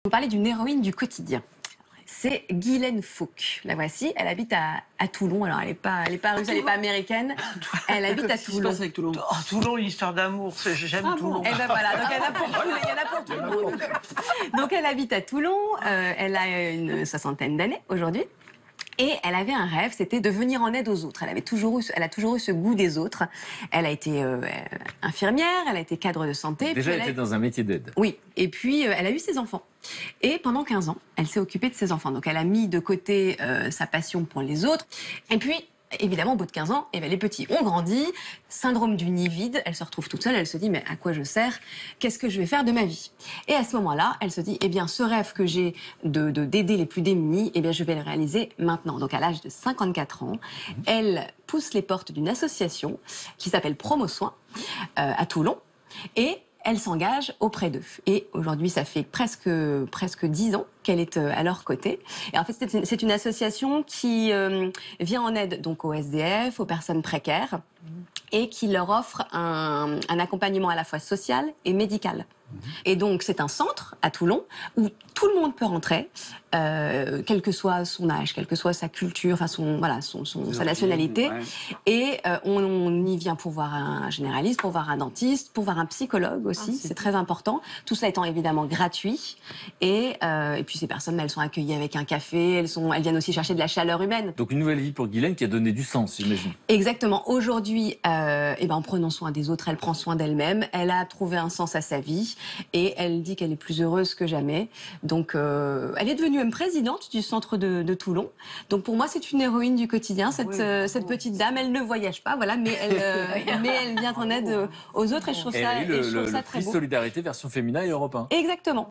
vous parler d'une héroïne du quotidien. C'est Guylaine Fauque. La voici. Elle habite à Toulon. Alors, elle n'est pas russe, elle n'est pas américaine. Elle habite à Qu'est-ce qui se Toulon. passe avec Toulon? Oh, Toulon, une histoire d'amour, j'aime Toulon. Et ben voilà, donc il y en a pour tout, il y en a pour tout le monde. Donc elle habite à Toulon, elle a une soixantaine d'années aujourd'hui. Et elle avait un rêve, c'était de venir en aide aux autres. Elle a toujours eu ce goût des autres. Elle a été infirmière, elle a été cadre de santé. Déjà, elle était dans un métier d'aide. Oui, et puis elle a eu ses enfants. Et pendant 15 ans, elle s'est occupée de ses enfants. Donc elle a mis de côté sa passion pour les autres. Et puis, évidemment, au bout de 15 ans, les petits ont grandi, syndrome du nid vide, elle se retrouve toute seule, elle se dit, mais à quoi je sers? Qu'est-ce que je vais faire de ma vie? Et à ce moment-là, elle se dit, eh bien, ce rêve que j'ai d'aider les plus démunis, eh bien, je vais le réaliser maintenant. Donc, à l'âge de 54 ans, elle pousse les portes d'une association qui s'appelle Promo Soins à Toulon, et elle s'engage auprès d'eux. Et aujourd'hui, ça fait presque 10 ans qu'elle est à leur côté. Et en fait, c'est une association qui vient en aide donc aux SDF, aux personnes précaires, et qui leur offre un accompagnement à la fois social et médical. Et donc, c'est un centre à Toulon où tout le monde peut rentrer, quel que soit son âge, quelle que soit sa culture, enfin sa nationalité. Ouais. Et on y vient pour voir un généraliste, pour voir un dentiste, pour voir un psychologue aussi. C'est très important. Tout cela étant évidemment gratuit. Et puis ces personnes, elles sont accueillies avec un café. Elles viennent aussi chercher de la chaleur humaine. Donc une nouvelle vie pour Guylaine qui a donné du sens, j'imagine. Exactement. Aujourd'hui, en prenant soin des autres, elle prend soin d'elle-même. Elle a trouvé un sens à sa vie et elle dit qu'elle est plus heureuse que jamais. Donc, elle est devenue même présidente du centre de Toulon. Donc, pour moi, c'est une héroïne du quotidien, cette petite dame. Elle ne voyage pas, voilà, mais elle vient en aide aux autres et je trouve Elle ça, a eu le très prix beau. Solidarité version féminin et européen. Exactement.